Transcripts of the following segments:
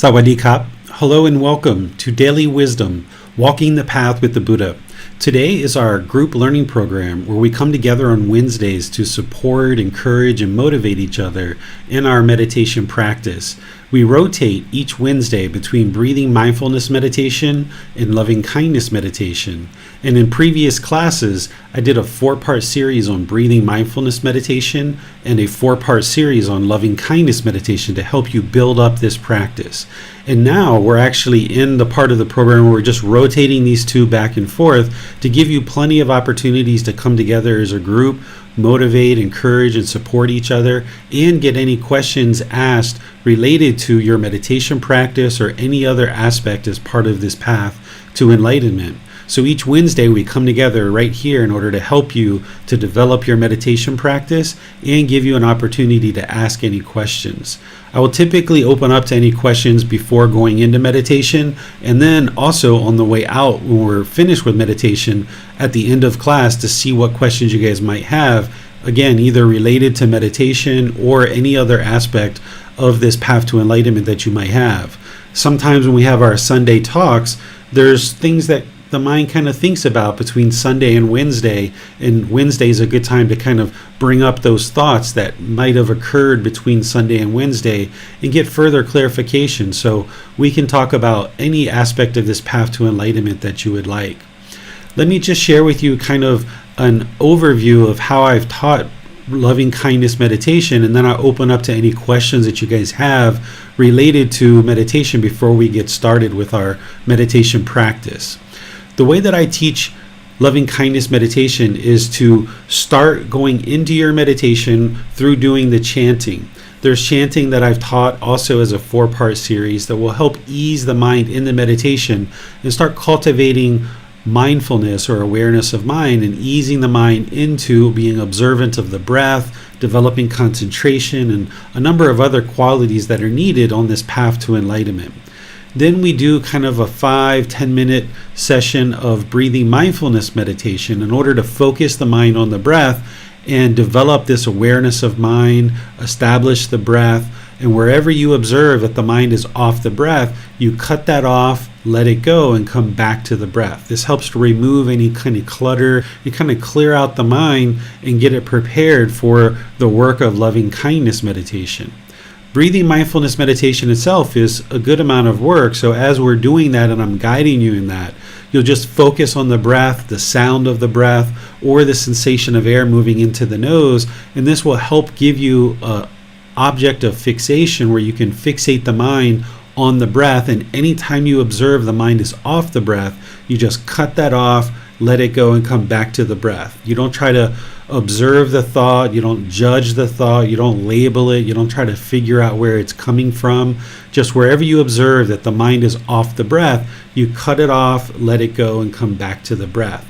Sawadee Kap. Hello and welcome to Daily Wisdom, Walking the Path with the Buddha. Today is our group learning program where we come together on Wednesdays to support, encourage, and motivate each other in our meditation practice. We rotate each Wednesday between breathing mindfulness meditation and loving kindness meditation. And in previous classes, I did a 4-part series on breathing mindfulness meditation and a 4-part series on loving kindness meditation to help you build up this practice. And now we're actually in the part of the program where we're just rotating these two back and forth to give you plenty of opportunities to come together as a group, motivate, encourage, and support each other, and get any questions asked related to your meditation practice or any other aspect as part of this path to enlightenment. So each Wednesday we come together right here in order to help you to develop your meditation practice and give you an opportunity to ask any questions. I will typically open up to any questions before going into meditation, and then also on the way out when we're finished with meditation at the end of class to see what questions you guys might have, again, either related to meditation or any other aspect of this path to enlightenment that you might have. Sometimes when we have our Sunday talks, there's things that the mind kind of thinks about between Sunday and Wednesday is a good time to kind of bring up those thoughts that might have occurred between Sunday and Wednesday and get further clarification so we can talk about any aspect of this path to enlightenment that you would like. Let me just share with you kind of an overview of how I've taught loving kindness meditation, and then I'll open up to any questions that you guys have related to meditation before we get started with our meditation practice. The way that I teach loving kindness meditation is to start going into your meditation through doing the chanting. There's chanting that I've taught also as a 4-part series that will help ease the mind in the meditation and start cultivating mindfulness or awareness of mind and easing the mind into being observant of the breath, developing concentration, and a number of other qualities that are needed on this path to enlightenment. Then we do kind of a 5-10 minute session of breathing mindfulness meditation in order to focus the mind on the breath and develop this awareness of mind, establish the breath, and wherever you observe that the mind is off the breath, you cut that off, let it go, and come back to the breath. This helps to remove any kind of clutter and kind of clear out the mind and get it prepared for the work of loving kindness meditation. Breathing mindfulness meditation itself is a good amount of work, so as we're doing that and I'm guiding you in that, you'll just focus on the breath, the sound of the breath, or the sensation of air moving into the nose, and this will help give you an object of fixation where you can fixate the mind on the breath, and anytime you observe the mind is off the breath, you just cut that off, let it go, and come back to the breath. You don't try to observe the thought, you don't judge the thought, you don't label it, you don't try to figure out where it's coming from. Just wherever you observe that the mind is off the breath, you cut it off, let it go, and come back to the breath.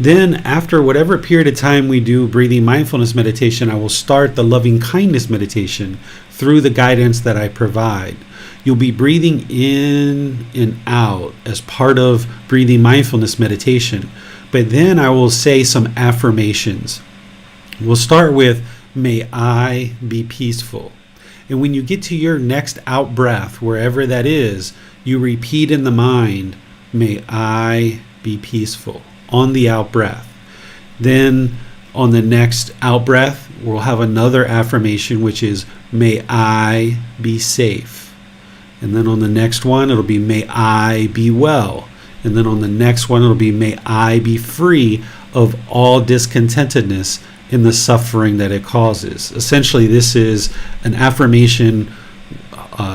Then after whatever period of time we do breathing mindfulness meditation, I will start the loving kindness meditation through the guidance that I provide. You'll be breathing in and out as part of breathing mindfulness meditation. But then I will say some affirmations. We'll start with, may I be peaceful. And when you get to your next out breath, wherever that is, you repeat in the mind, may I be peaceful, on the out breath. Then on the next out breath, we'll have another affirmation, which is, may I be safe. And then on the next one, it'll be, may I be well. And then on the next one, it'll be, may I be free of all discontentedness in the suffering that it causes. Essentially, this is an affirmation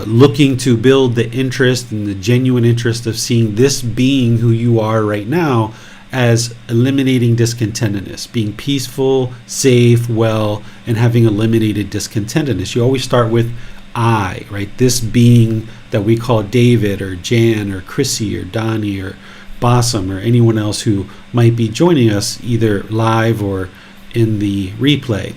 looking to build the interest and the genuine interest of seeing this being who you are right now as eliminating discontentedness, being peaceful, safe, well, and having eliminated discontentedness. You always start with I, right? This being that we call David or Jan or Chrissy or Donnie or Bossum or anyone else who might be joining us either live or in the replay.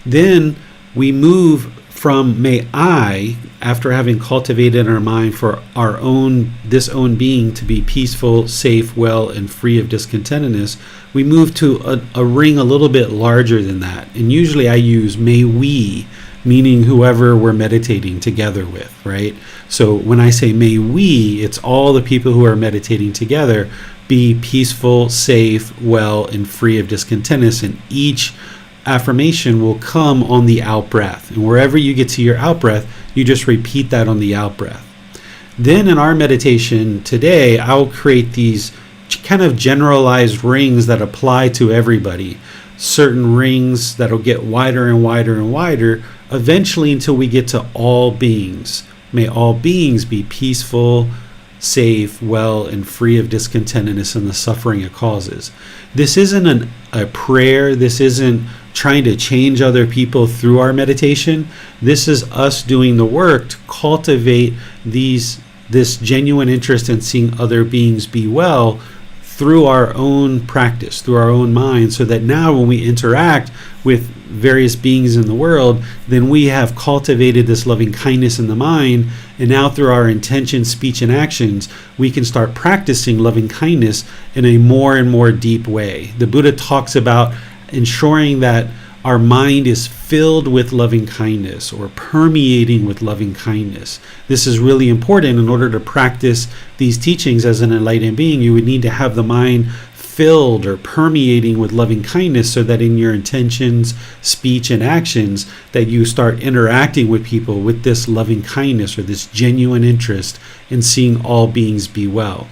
Then we move from may I, after having cultivated in our mind for our own, this own being to be peaceful, safe, well, and free of discontentedness, we move to a ring a little bit larger than that. And usually I use may we, meaning whoever we're meditating together with, right? So when I say may we, it's all the people who are meditating together be peaceful, safe, well, and free of discontentness. And each affirmation will come on the out breath. And wherever you get to your out breath, you just repeat that on the out breath. Then in our meditation today, I'll create these kind of generalized rings that apply to everybody. Certain rings that'll get wider and wider and wider, eventually until we get to all beings. May all beings be peaceful, safe, well, and free of discontentedness and the suffering it causes. This isn't a prayer. This isn't trying to change other people through our meditation. This is us doing the work to cultivate this genuine interest in seeing other beings be well through our own practice, through our own mind, so that now when we interact with various beings in the world, then we have cultivated this loving kindness in the mind, and now through our intention, speech, and actions, we can start practicing loving kindness in a more and more deep way. The Buddha talks about ensuring that our mind is filled with loving kindness or permeating with loving kindness. This is really important. In order to practice these teachings as an enlightened being, you would need to have the mind filled or permeating with loving kindness, so that in your intentions, speech, and actions, that you start interacting with people with this loving kindness or this genuine interest in seeing all beings be well.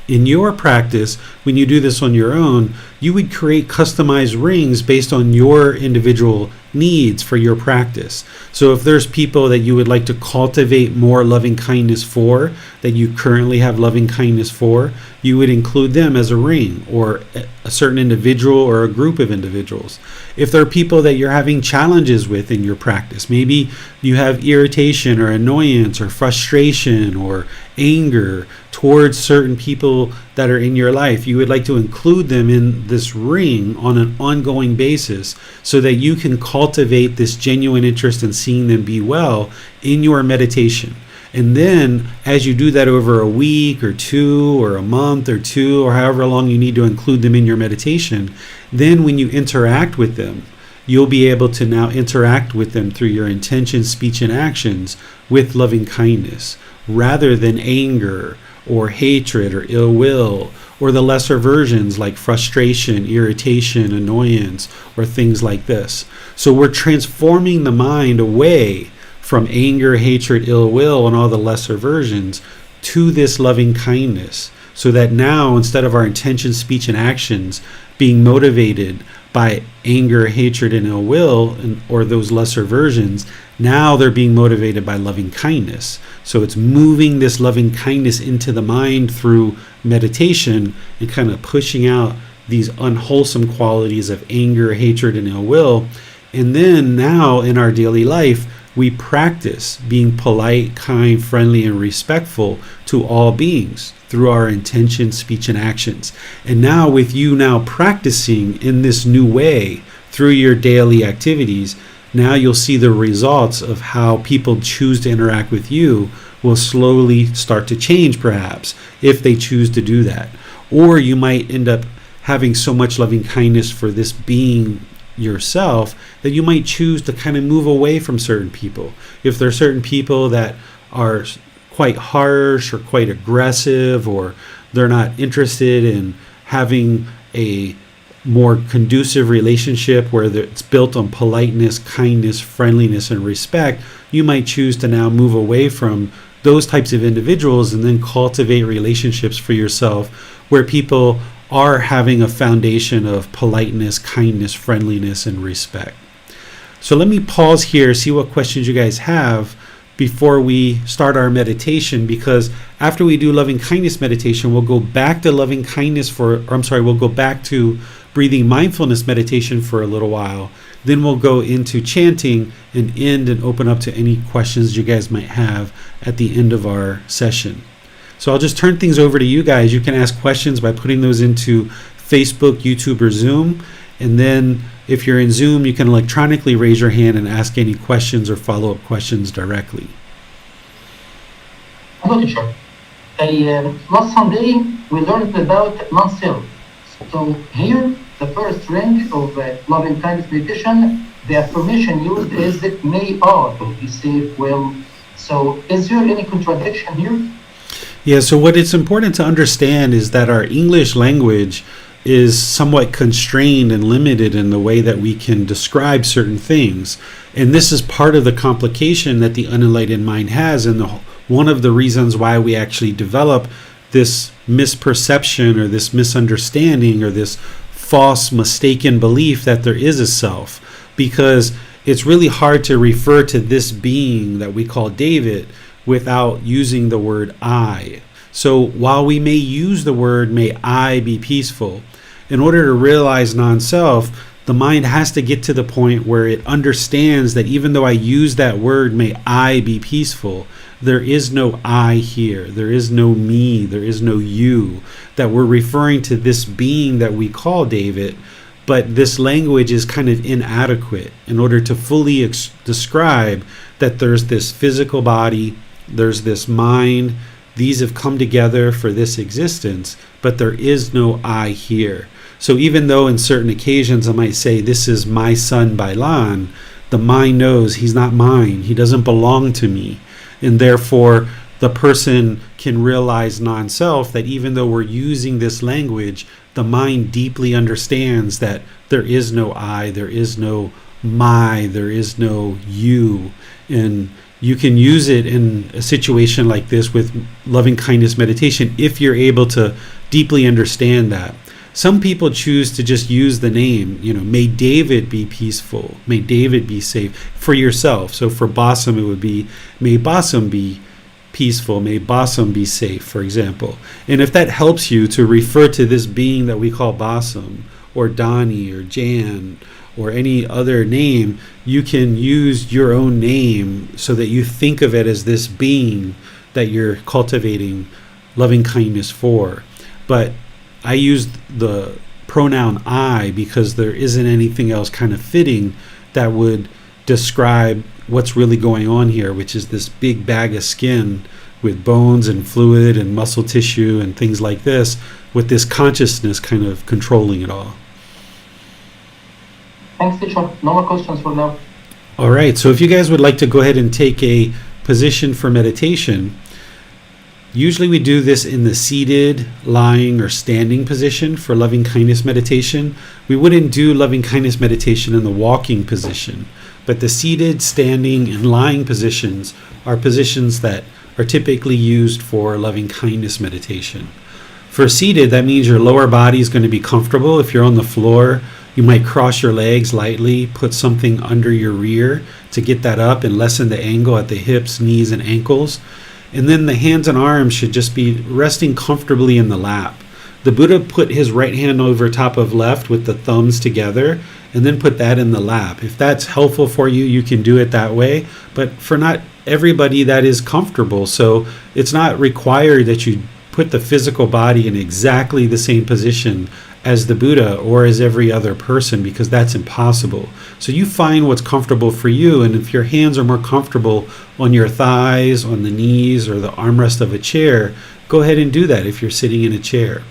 In your practice, when you do this on your own, you would create customized rings based on your individual needs for your practice. So if there's people that you would like to cultivate more loving kindness for, that you currently have loving kindness for, you would include them as a ring, or a certain individual or a group of individuals. If there are people that you're having challenges with in your practice, maybe you have irritation or annoyance or frustration or anger towards certain people that are in your life, you would like to include them in this ring on an ongoing basis, so that you can cultivate this genuine interest in seeing them be well in your meditation. And then as you do that over a week or two or a month or two, or however long you need to include them in your meditation, then when you interact with them, you'll be able to now interact with them through your intention, speech, and actions with loving kindness, rather than anger or hatred or ill will, or the lesser versions like frustration, irritation, annoyance, or things like this. So we're transforming the mind away from anger, hatred, ill will, and all the lesser versions to this loving kindness, so that now, instead of our intention, speech, and actions being motivated by anger, hatred, and ill will, or those lesser versions, now they're being motivated by loving kindness. So it's moving this loving kindness into the mind through meditation and kind of pushing out these unwholesome qualities of anger, hatred, and ill will. And then now in our daily life, we practice being polite, kind, friendly, and respectful to all beings through our intention, speech, and actions. And now with you now practicing in this new way through your daily activities, now you'll see the results of how people choose to interact with you will slowly start to change, perhaps, if they choose to do that. Or you might end up having so much loving kindness for this being yourself that you might choose to kind of move away from certain people. If there are certain people that are quite harsh or quite aggressive, or they're not interested in having a more conducive relationship where it's built on politeness, kindness, friendliness, and respect, you might choose to now move away from those types of individuals and then cultivate relationships for yourself where people are having a foundation of politeness, kindness, friendliness, and respect. So let me pause here, see what questions you guys have before we start our meditation, because after we do loving kindness meditation, we'll go back to loving kindness we'll go back to breathing mindfulness meditation for a little while. Then we'll go into chanting and end and open up to any questions you guys might have at the end of our session. So I'll just turn things over to you guys. You can ask questions by putting those into Facebook, YouTube, or Zoom. And then if you're in Zoom, you can electronically raise your hand and ask any questions or follow-up questions directly. Hello, teacher. Last Sunday, we learned about non-self. So here, the first range of loving kindness meditation, the affirmation used is may I be safe, well. So is there any contradiction here? Yeah, so what it's important to understand is that our English language is somewhat constrained and limited in the way that we can describe certain things. And this is part of the complication that the unenlightened mind has, and one of the reasons why we actually develop this misperception or this misunderstanding or this false mistaken belief that there is a self, because it's really hard to refer to this being that we call David without using the word I. So while we may use the word may I be peaceful, in order to realize non-self, the mind has to get to the point where it understands that even though I use that word may I be peaceful, there is no I here, there is no me, there is no you, that we're referring to this being that we call David. But this language is kind of inadequate in order to fully describe that there's this physical body, there's this mind, these have come together for this existence, but there is no I here. So even though in certain occasions I might say, this is my son Bailan, the mind knows he's not mine, he doesn't belong to me. And therefore, the person can realize non-self, that even though we're using this language, the mind deeply understands that there is no I, there is no my, there is no you. And you can use it in a situation like this with loving kindness meditation if you're able to deeply understand that. Some people choose to just use the name, may David be peaceful, may David be safe for yourself. So for Basam, it would be, may Basam be peaceful, may Basam be safe, for example. And if that helps you to refer to this being that we call Basam, or Dani, or Jan, or any other name, you can use your own name so that you think of it as this being that you're cultivating loving kindness for. But I use the pronoun I because there isn't anything else kind of fitting that would describe what's really going on here, which is this big bag of skin with bones and fluid and muscle tissue and things like this, with this consciousness kind of controlling it all. Thanks, teacher. No more questions for now. All right, so if you guys would like to go ahead and take a position for meditation, usually we do this in the seated, lying, or standing position for loving kindness meditation. We wouldn't do loving kindness meditation in the walking position, but the seated, standing, and lying positions are positions that are typically used for loving kindness meditation. For seated, that means your lower body is going to be comfortable. If you're on the floor, you might cross your legs lightly, put something under your rear to get that up and lessen the angle at the hips, knees, and ankles. And then the hands and arms should just be resting comfortably in the lap. The Buddha put his right hand over top of left with the thumbs together and then put that in the lap. If that's helpful for you, you can do it that way. But for not everybody, that is comfortable. So it's not required that you put the physical body in exactly the same position as the Buddha or as every other person, because that's impossible. So you find what's comfortable for you, and if your hands are more comfortable on your thighs, on the knees, or the armrest of a chair, go ahead and do that if you're sitting in a chair.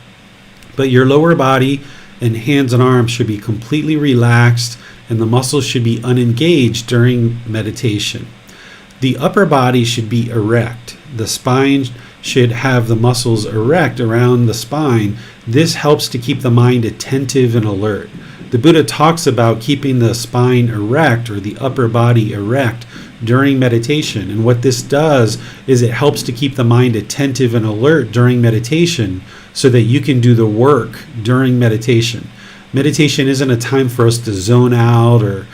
But your lower body and hands and arms should be completely relaxed, and the muscles should be unengaged during meditation. The upper body should be erect. The spine should have the muscles erect around the spine. This helps to keep the mind attentive and alert. The Buddha talks about keeping the spine erect, or the upper body erect, during meditation. And what this does is it helps to keep the mind attentive and alert during meditation so that you can do the work during meditation. Meditation isn't a time for us to zone out or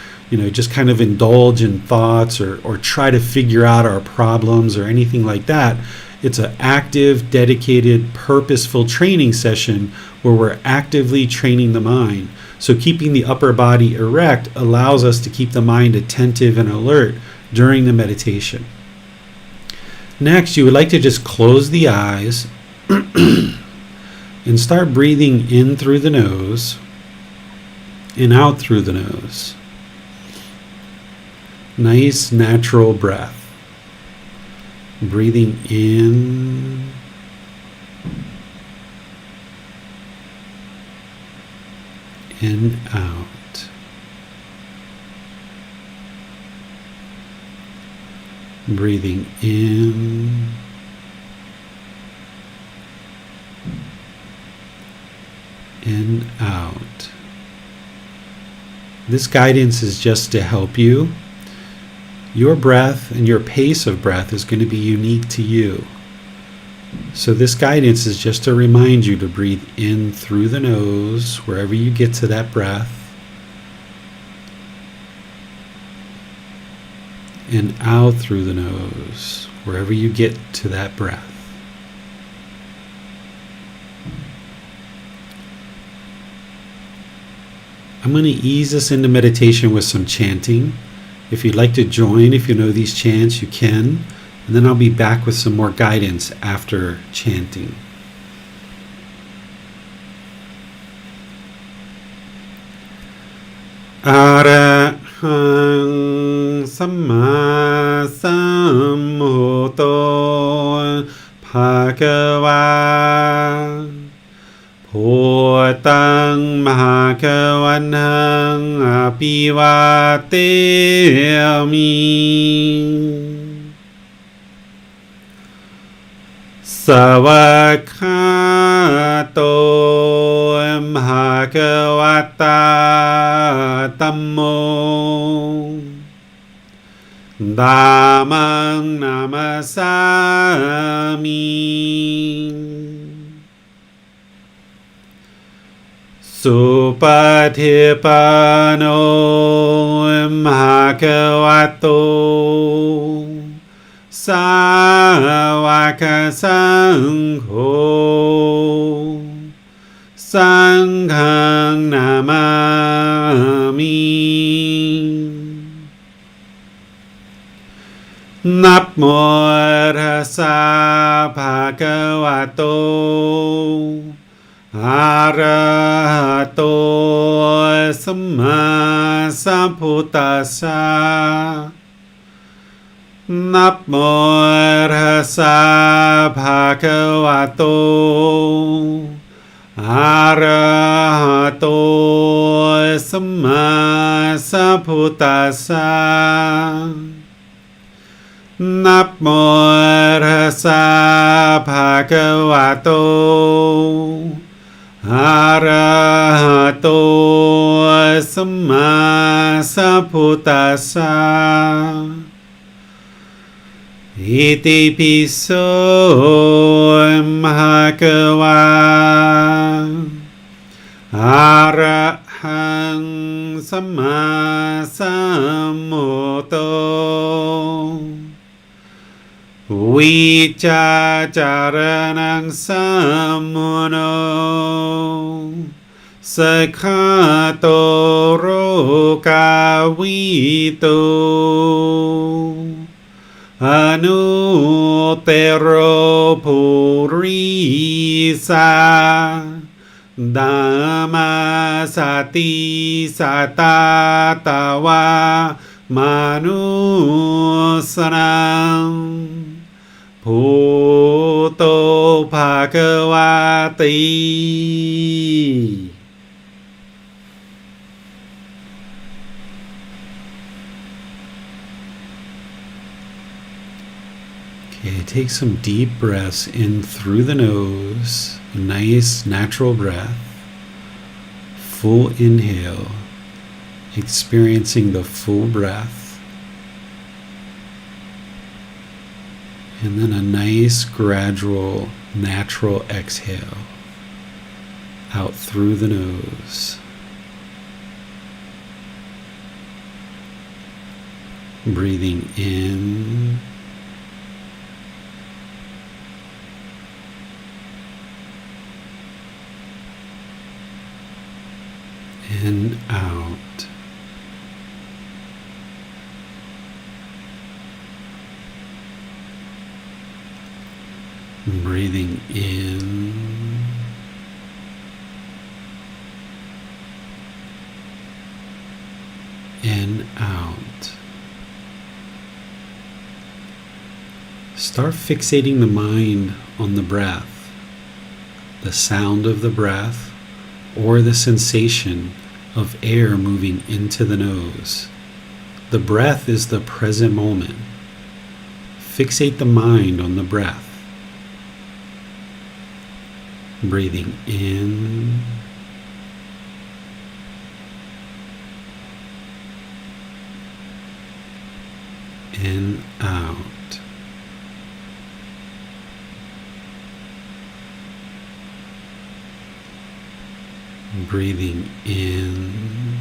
just kind of indulge in thoughts or try to figure out our problems or anything like that. It's an active, dedicated, purposeful training session where we're actively training the mind. So keeping the upper body erect allows us to keep the mind attentive and alert during the meditation. Next, you would like to just close the eyes and start breathing in through the nose and out through the nose. Nice, natural breath. Breathing in and out. Breathing in and out. This guidance is just to help you. Your breath and your pace of breath is going to be unique to you. So this guidance is just to remind you to breathe in through the nose wherever you get to that breath, and out through the nose wherever you get to that breath. I'm going to ease us into meditation with some chanting. If you'd like to join, if you know these chants, you can. And then I'll be back with some more guidance after chanting. Arahang Samma Sambuddho Bhagava Bhutang Bhagavanang Abhivateyami Savakato Bhagavata Tammo Dhammang Namasami Supatipano Bhagavato Sāvaka Saṅgho Saṅghang Namami Namo Tassa Bhagavato Arahato Samma Sambuddhassa Namo Tassa Bhagavato Arahato Samma Sambuddhassa Namo Tassa Bhagavato Arahato Samma Sambuddhassa Iti piso bhagava arahang samma sambuddho vicacaranang sammuno sakhato rokavito Anutero purisa Dhamma sati satatawa manusanam Bhuto bhagavati. Okay, take some deep breaths in through the nose, a nice natural breath, full inhale, experiencing the full breath, and then a nice gradual natural exhale out through the nose. Breathing in and out. Breathing in and out. Start fixating the mind on the breath, the sound of the breath, or the sensation of air moving into the nose. The breath is the present moment. fixate the mind on the breath. Breathing in and out. Breathing in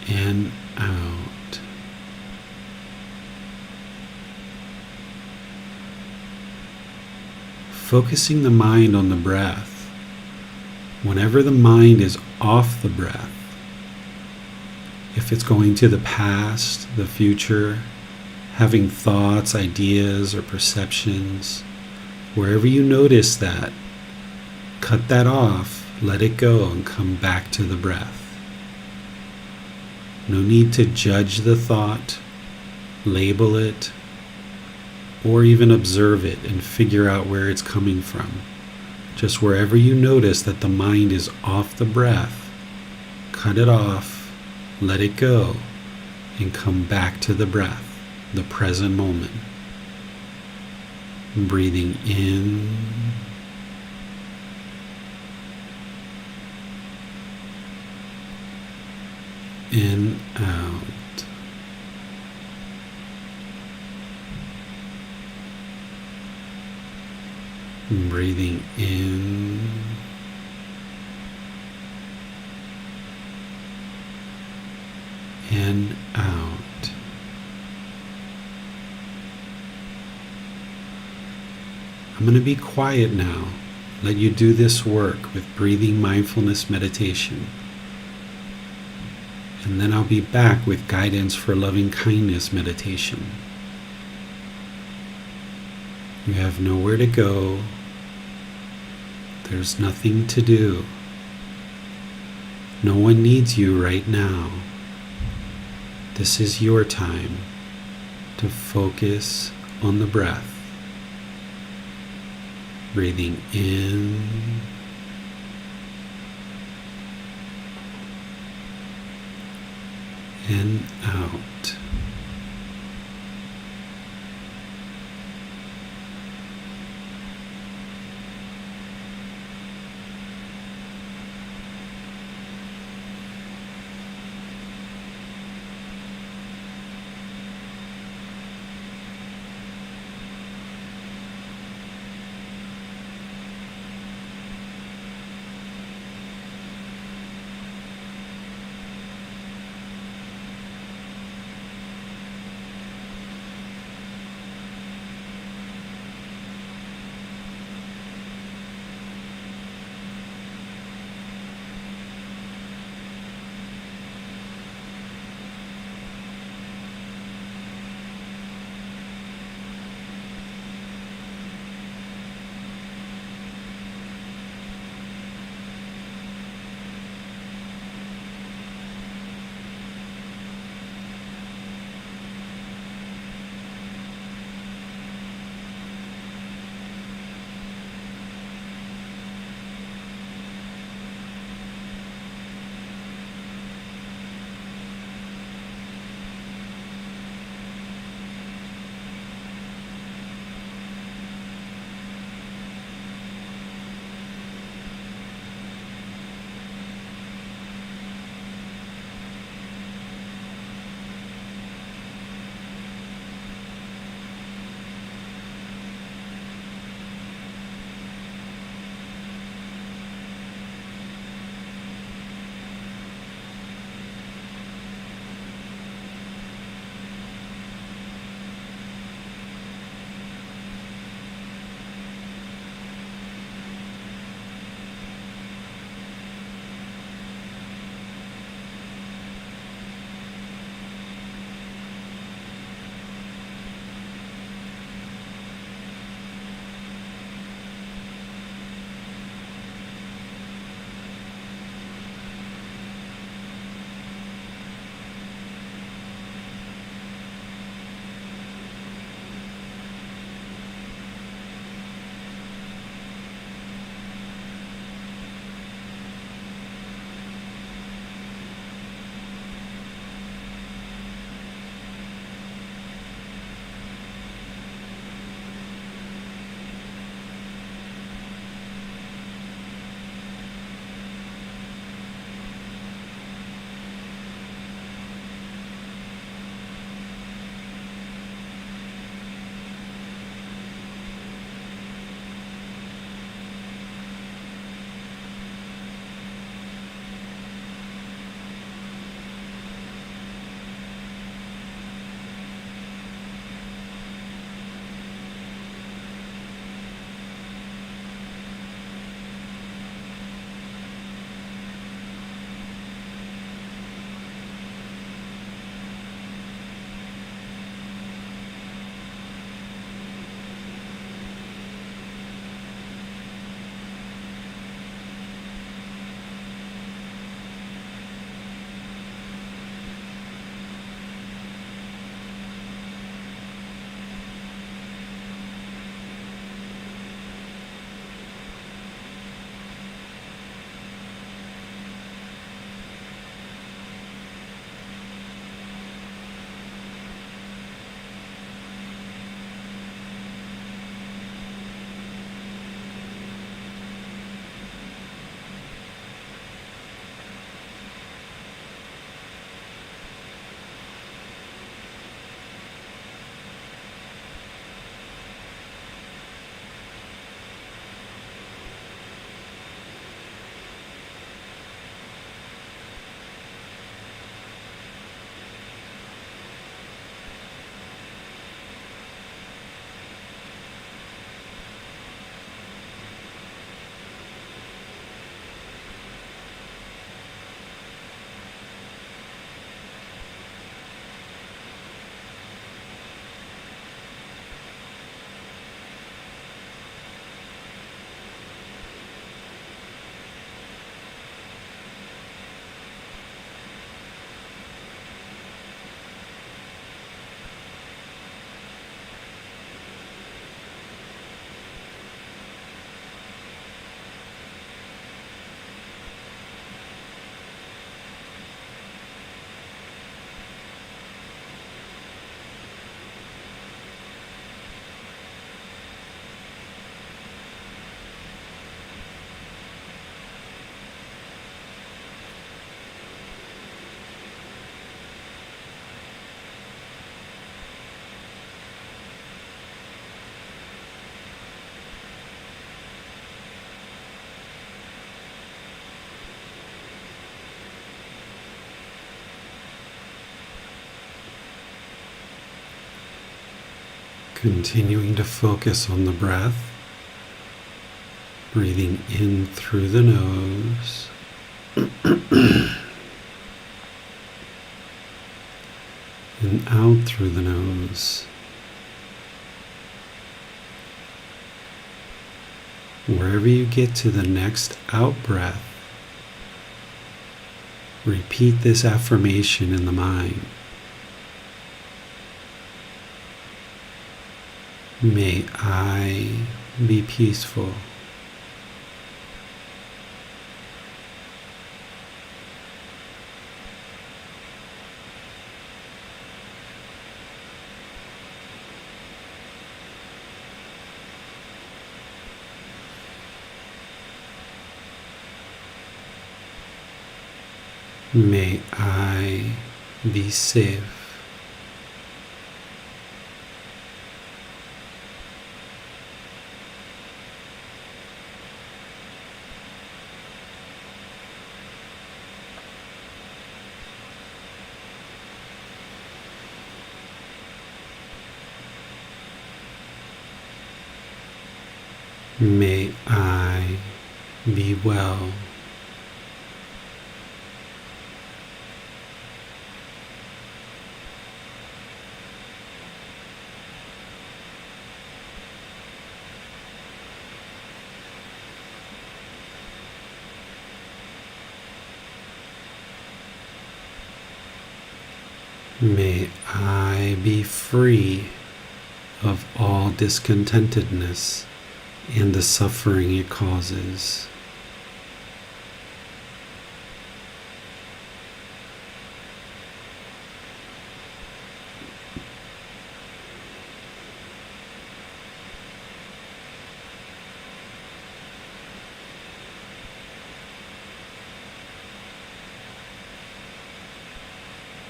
and out. Focusing the mind on the breath. Whenever the mind is off the breath, if it's going to the past, the future, having thoughts, ideas, or perceptions, wherever you notice that, cut that off, let it go, and come back to the breath. No need to judge the thought, label it, or even observe it and figure out where it's coming from. Just wherever you notice that the mind is off the breath, cut it off, let it go, and come back to the breath. The present moment. Breathing in and out. Breathing in and out. I'm going to be quiet now. Let you do this work with breathing mindfulness meditation. And then I'll be back with guidance for loving kindness meditation. You have nowhere to go. There's nothing to do. No one needs you right now. This is your time to focus on the breath. Breathing in and out. Continuing to focus on the breath, breathing in through the nose and out through the nose. Wherever you get to the next out breath, repeat this affirmation in the mind. May I be peaceful. May I be safe. May I be well. May I be free of all discontentedness and the suffering it causes.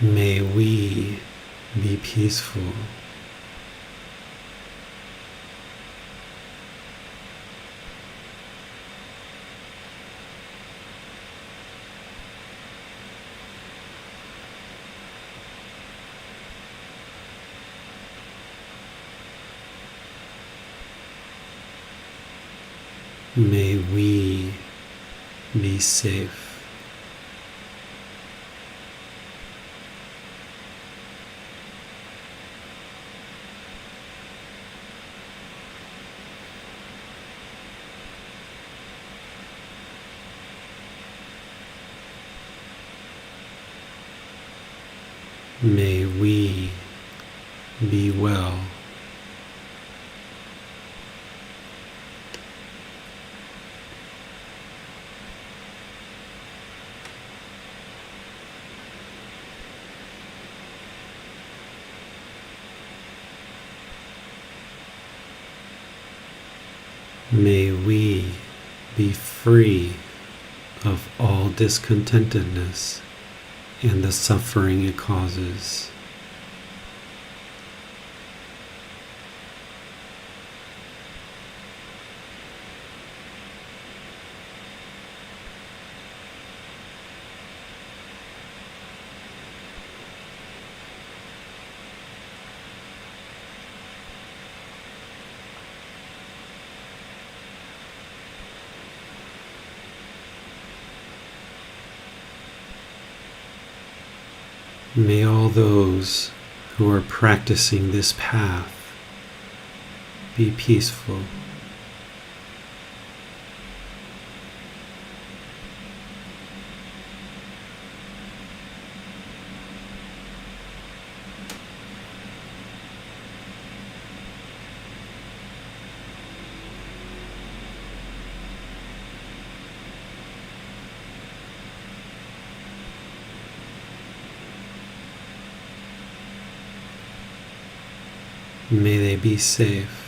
May we be peaceful. May we be safe. May we be well. May we be free of all discontentedness and the suffering it causes. May all those who are practicing this path be peaceful. May they be safe.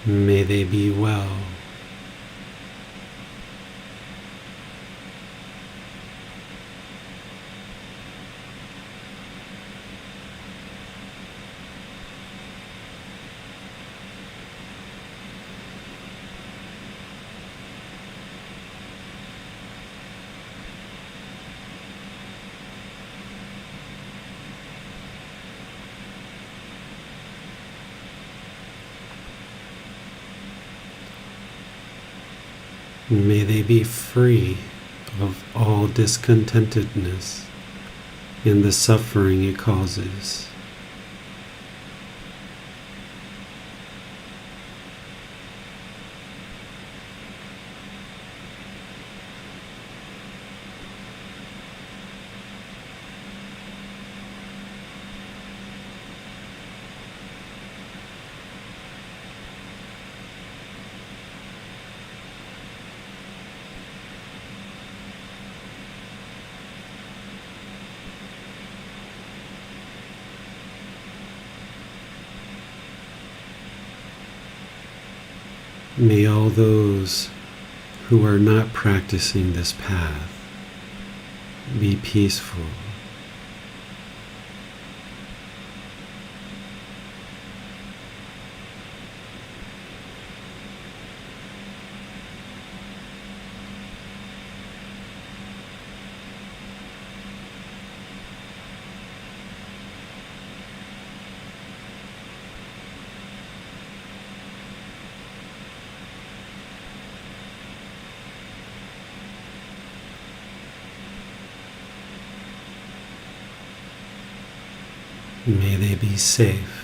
May they be well. May they be free of all discontentedness and the suffering it causes. May all those who are not practicing this path be peaceful. May they be safe.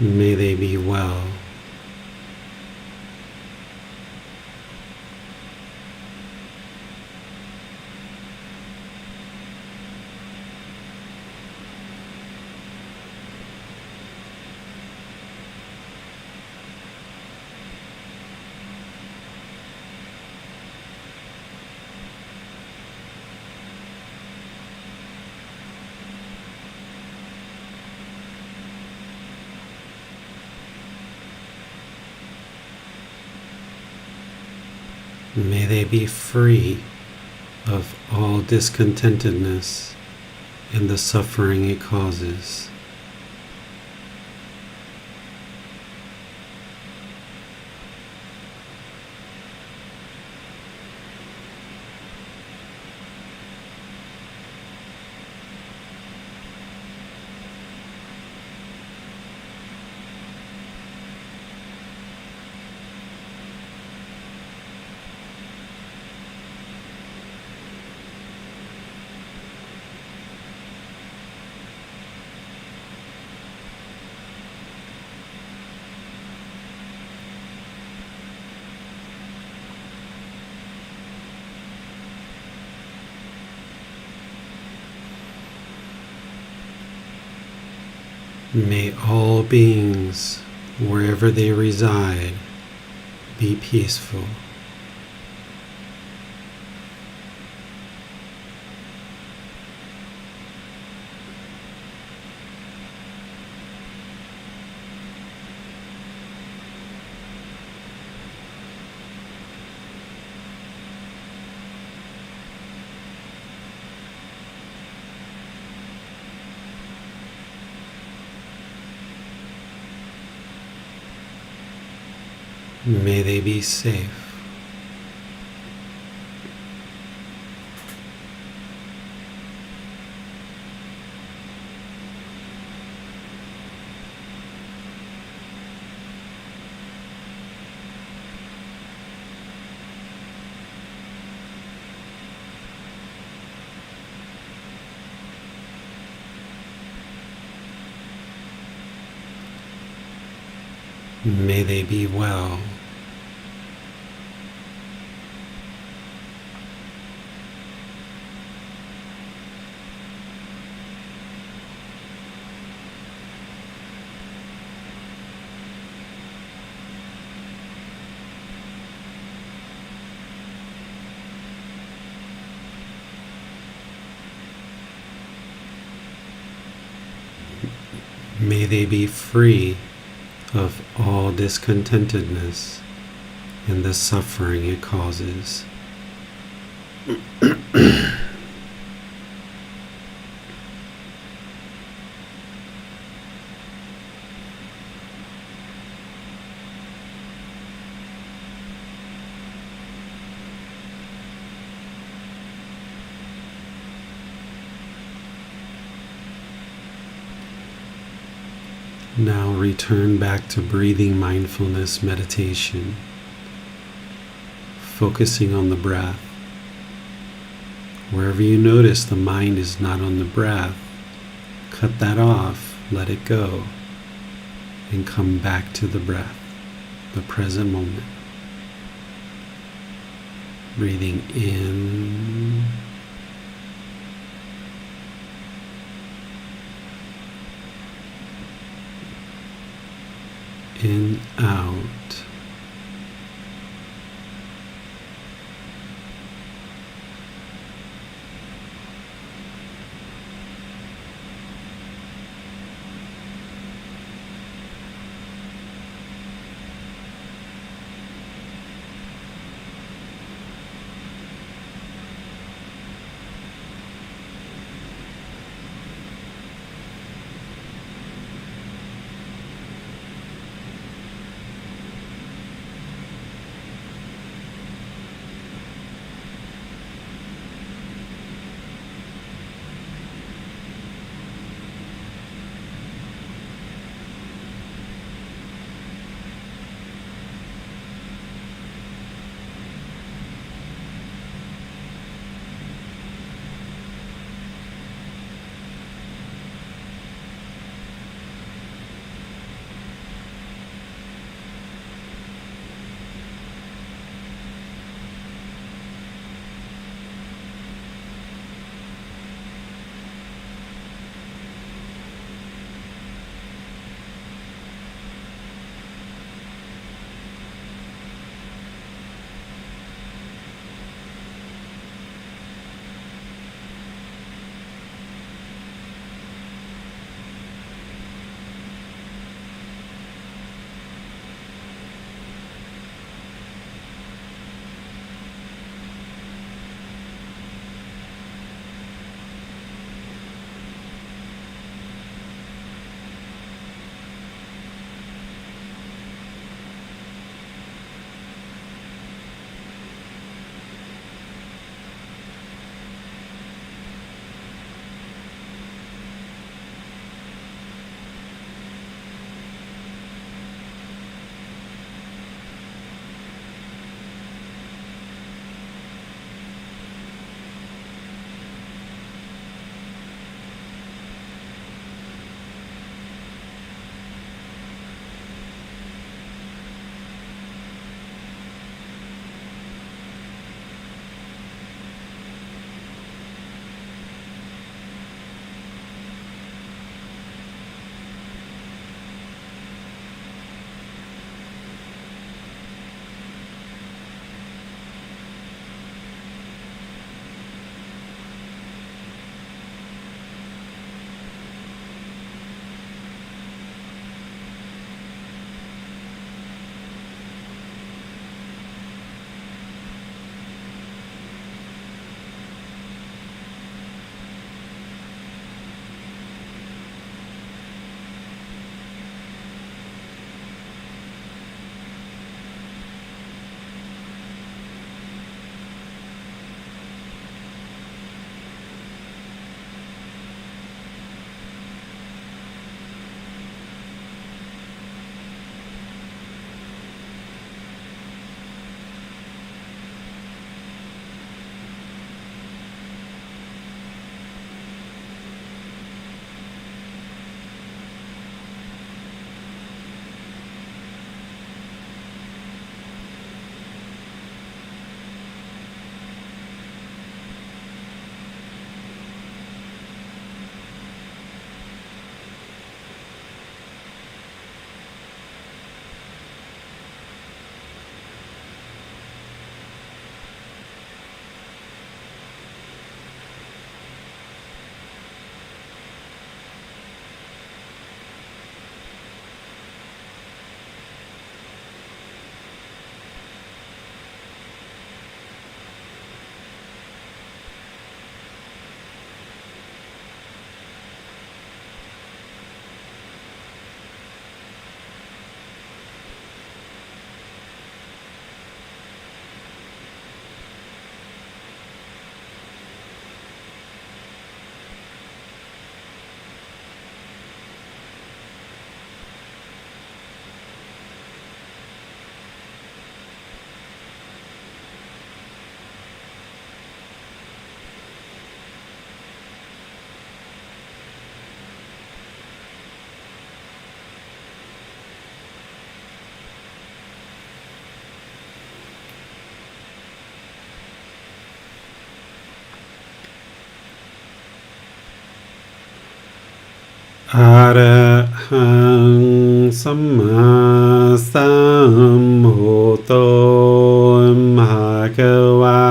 May they be well. May they be free of all discontentedness and the suffering it causes. May all beings, wherever they reside, be peaceful. May they be safe. May they be well. May they be free of all discontentedness and the suffering it causes. Now return back to breathing mindfulness meditation, focusing on the breath. Wherever you notice the mind is not on the breath, cut that off, let it go, and come back to the breath, the present moment. Breathing in and out. อะระหังสัมมาสัมพุทโธภะคะวา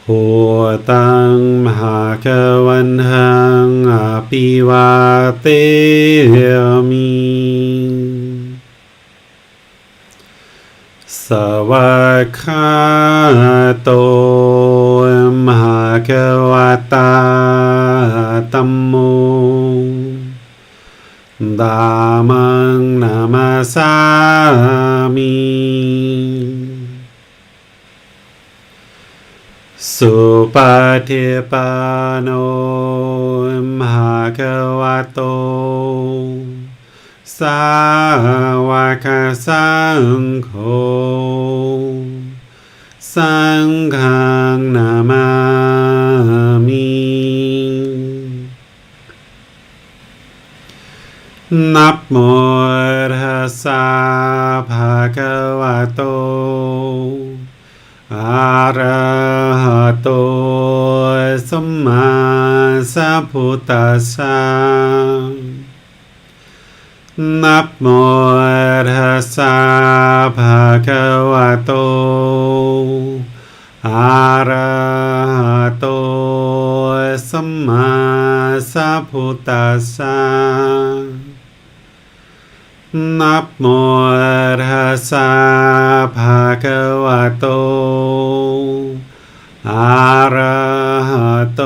พุทธังภะคะวันตังอะภิวาเทมิสวากขาโตภะคะวะตาธัมโมธัมมังนามาสามิสุปฏิปันโนภะคะวะโตสาวกสังโฆสังฆังนามามินะโมตัสสะภะคะวะโตอะระหะโตสัมมาสัมพุทธัสสะนะโมตัสสะภะคะวะโตอะระหะโตสัมมาสัมพุทธัสสะนะโมตัสสะภะคะวะโตอะระหะโต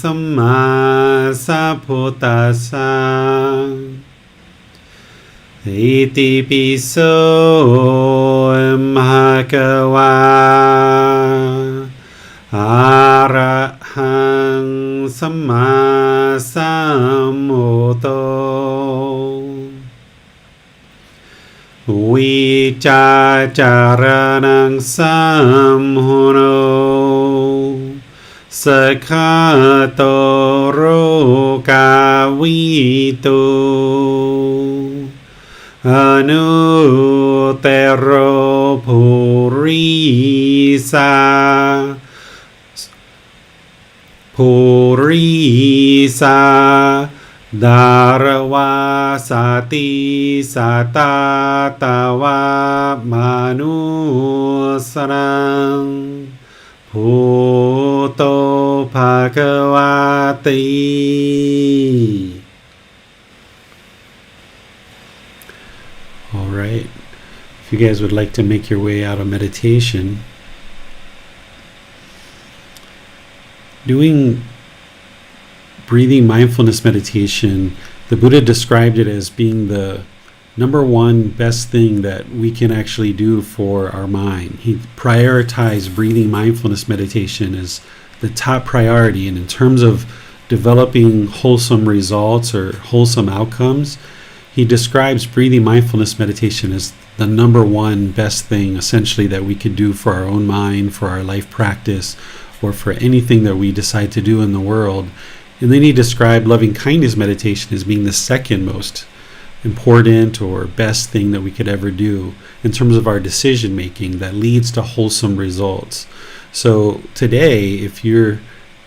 สัมมาสัมพุทธัสสะอิติปิโสภะคะวะอะระหังสัมมาสัมพุทโธวิจาจารณังสัมพุโนสัคขะโตโรกาวิตุอนุเตโรภูริสาภูริสาดารวาสาติสาตาตาวามานุสรังพุทโธภะคะวะติ All right. If you guys would like to make your way out of meditation, doing breathing mindfulness meditation, the Buddha described it as being the number one best thing that we can actually do for our mind. He prioritized breathing mindfulness meditation as the top priority, and in terms of developing wholesome results or wholesome outcomes, he describes breathing mindfulness meditation as the number one best thing essentially that we could do for our own mind, for our life practice, or for anything that we decide to do in the world. And then he described loving kindness meditation as being the second most important or best thing that we could ever do in terms of our decision making that leads to wholesome results. So today, if you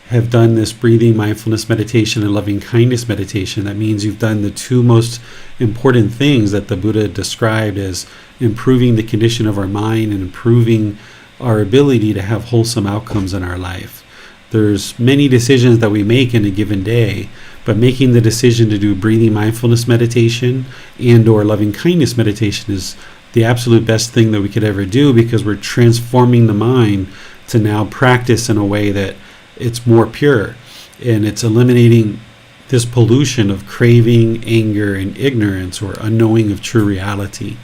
have done this breathing mindfulness meditation and loving kindness meditation, that means you've done the two most important things that the Buddha described as improving the condition of our mind and improving our ability to have wholesome outcomes in our life. There's many decisions that we make in a given day, but making the decision to do breathing mindfulness meditation and or loving kindness meditation is the absolute best thing that we could ever do, because we're transforming the mind to now practice in a way that it's more pure, and it's eliminating this pollution of craving, anger, and ignorance or unknowing of true reality.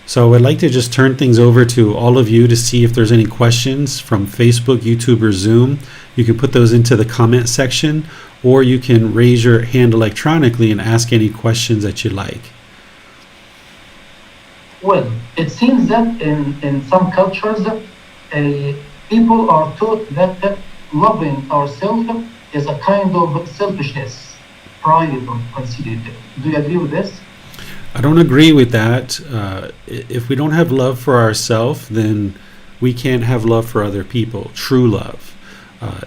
So I would like to just turn things over to all of you to see if there's any questions from Facebook, YouTube, or Zoom. You can put those into the comment section, or you can raise your hand electronically and ask any questions that you like. Well, it seems that in some cultures, people are taught that loving ourselves is a kind of selfishness, pride, or conceit. Do you agree with this? I don't agree with that. If we don't have love for ourselves, then we can't have love for other people, true love.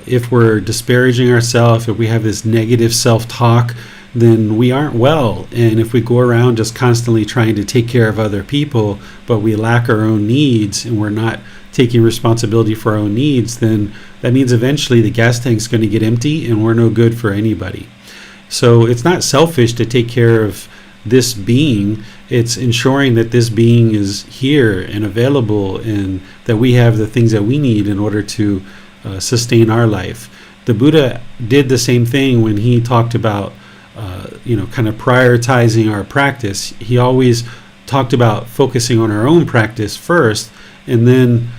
If we're disparaging ourselves, if we have this negative self-talk, then we aren't well. And if we go around just constantly trying to take care of other people, but we lack our own needs and we're not taking responsibility for our own needs, then that means eventually the gas tank's going to get empty and we're no good for anybody. So it's not selfish to take care of this being. It's ensuring that this being is here and available and that we have the things that we need in order to sustain our life. The Buddha did the same thing when he talked about kind of prioritizing our practice. He always talked about focusing on our own practice first, and then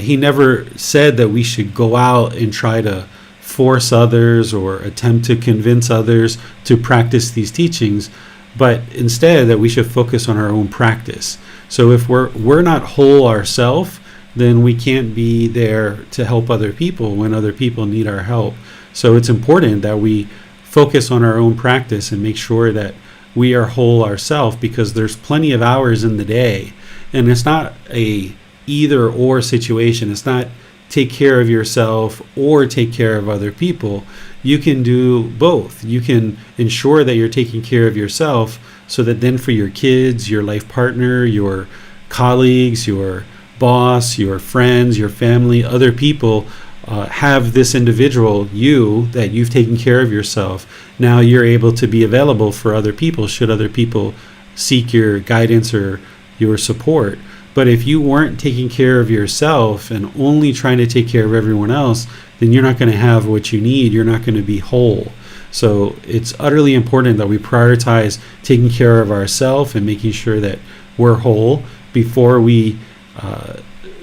he never said that we should go out and try to force others or attempt to convince others to practice these teachings, but instead that we should focus on our own practice. So if we're not whole ourselves, then we can't be there to help other people when other people need our help. So it's important that we focus on our own practice and make sure that we are whole ourselves, because there's plenty of hours in the day, and it's not a either or situation. It's not take care of yourself or take care of other people. You can do both. You can ensure that you're taking care of yourself so that then for your kids, your life partner, your colleagues, your boss, your friends, your family, other people have this individual, you, that you've taken care of yourself. Now you're able to be available for other people should other people seek your guidance or your support. But if you weren't taking care of yourself and only trying to take care of everyone else, then you're not going to have what you need. You're not going to be whole. So it's utterly important that we prioritize taking care of ourselves and making sure that we're whole before we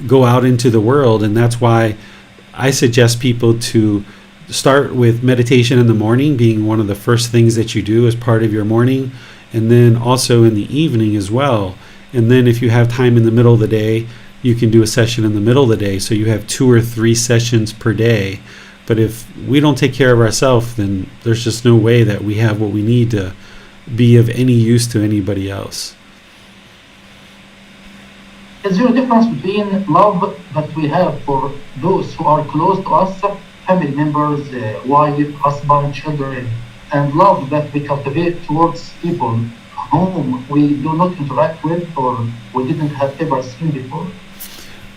go out into the world. And that's why I suggest people to start with meditation in the morning being one of the first things that you do as part of your morning, and then also in the evening as well. And then if you have time in the middle of the day, you can do a session in the middle of the day, so you have 2 or 3 sessions per day. But if we don't take care of ourselves, then there's just no way that we have what we need to be of any use to anybody else. Is there a difference between love that we have for those who are close to us, family members, wife, husband, children, and love that we cultivate towards people whom we do not interact with or we didn't have ever seen before?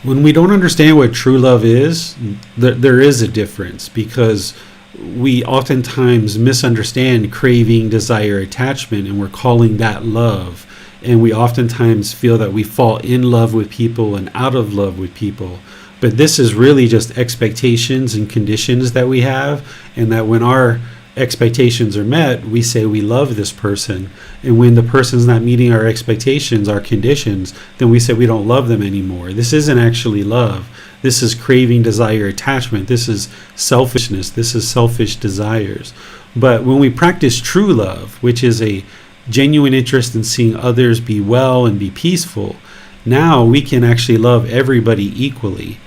When we don't understand what true love is, there is a difference, because we oftentimes misunderstand craving, desire, attachment, and we're calling that love. And we oftentimes feel that we fall in love with people and out of love with people. But this is really just expectations and conditions that we have, and that when our expectations are met, we say we love this person. And when the person's not meeting our expectations, our conditions, then we say we don't love them anymore. This isn't actually love. This is craving, desire, attachment. This is selfishness. This is selfish desires. But when we practice true love, which is a genuine interest in seeing others be well and be peaceful, now we can actually love everybody equally.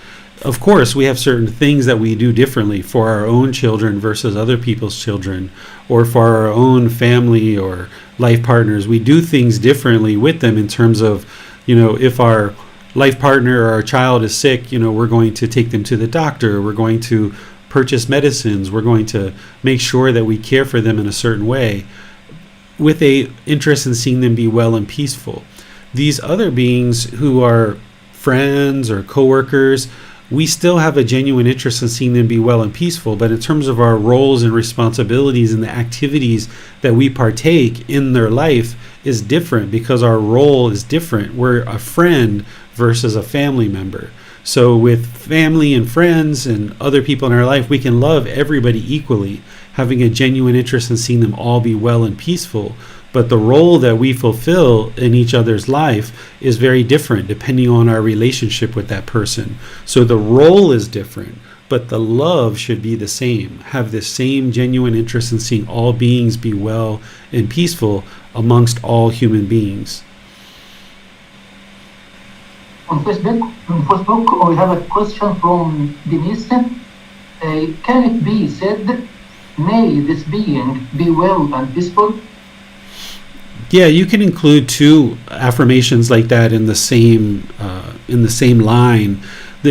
Of course, we have certain things that we do differently for our own children versus other people's children, or for our own family or life partners. We do things differently with them in terms of, if our life partner or our child is sick, we're going to take them to the doctor. We're going to purchase medicines. We're going to make sure that we care for them in a certain way, with a interest in seeing them be well and peaceful. These other beings who are friends or coworkers, we still have a genuine interest in seeing them be well and peaceful, but in terms of our roles and responsibilities and the activities that we partake in their life is different, because our role is different. We're a friend versus a family member. So with family and friends and other people in our life, we can love everybody equally, having a genuine interest in seeing them all be well and peaceful. But the role that we fulfill in each other's life is very different depending on our relationship with that person. So the role is different, but the love should be the same. Have the same genuine interest in seeing all beings be well and peaceful amongst all human beings. On Facebook, we have a question from Denise. Can it be said, may this being be well and peaceful? Yeah, you can include 2 affirmations like that in the same line.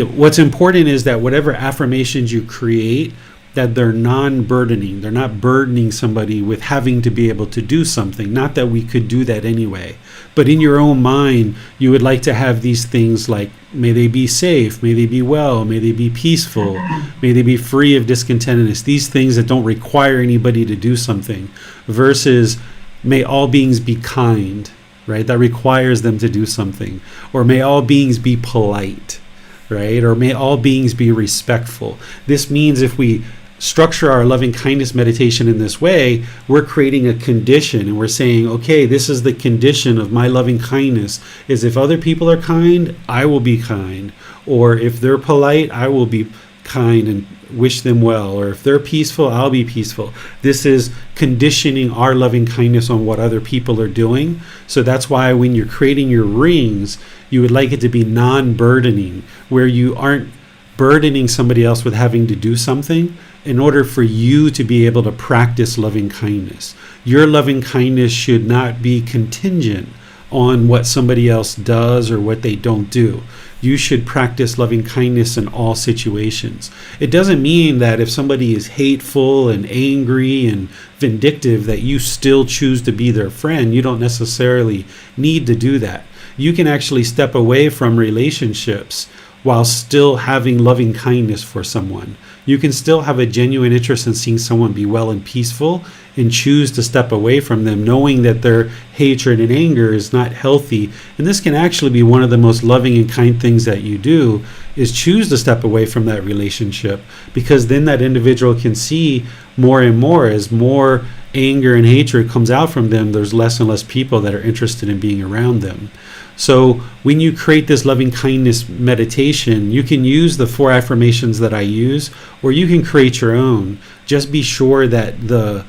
What's important is that whatever affirmations you create, that they're non-burdening. They're not burdening somebody with having to be able to do something. Not that we could do that anyway. But in your own mind, you would like to have these things like, may they be safe, may they be well, may they be peaceful, may they be free of discontentedness. These things that don't require anybody to do something. Versus, may all beings be kind, right? That requires them to do something. Or may all beings be polite, right? Or may all beings be respectful. This means if we structure our loving kindness meditation in this way, we're creating a condition, and we're saying, okay, this is the condition of my loving kindness, is if other people are kind, I will be kind. Or if they're polite, I will be kind and wish them well. Or if they're peaceful, I'll be peaceful. This is conditioning our loving kindness on what other people are doing. So that's why when you're creating your rings, you would like it to be non-burdening, where you aren't burdening somebody else with having to do something in order for you to be able to practice loving kindness. Your loving kindness should not be contingent on what somebody else does or what they don't do. You should practice loving kindness in all situations. It doesn't mean that if somebody is hateful and angry and vindictive that you still choose to be their friend. You don't necessarily need to do that. You can actually step away from relationships while still having loving kindness for someone. You can still have a genuine interest in seeing someone be well and peaceful and choose to step away from them, knowing that their hatred and anger is not healthy. And this can actually be one of the most loving and kind things that you do, is choose to step away from that relationship, because then that individual can see more and more, as more anger and hatred comes out from them, there's less and less people that are interested in being around them. So when you create this loving kindness meditation, you can use the 4 affirmations that I use, or you can create your own. Just be sure that the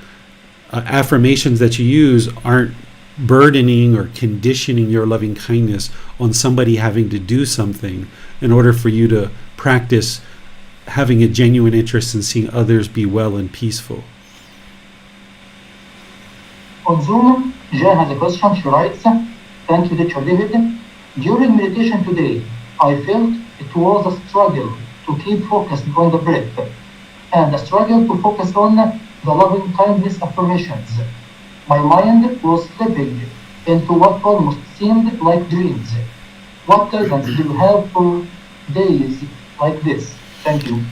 affirmations that you use aren't burdening or conditioning your loving kindness on somebody having to do something in order for you to practice having a genuine interest in seeing others be well and peaceful. On Zoom, Jan has a question. She writes, thank you, Teacher David. During meditation today, I felt it was a struggle to keep focused on the breath and a struggle to focus on the loving kindness affirmations. My mind was slipping into what almost seemed like dreams. What guidance do you have for days like this? Thank you.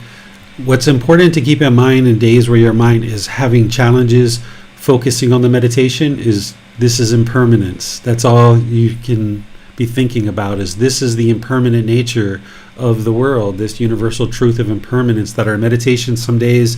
What's important to keep in mind in days where your mind is having challenges focusing on the meditation is this is impermanence. That's all you can be thinking about, is this is the impermanent nature of the world, this universal truth of impermanence, that our meditation some days,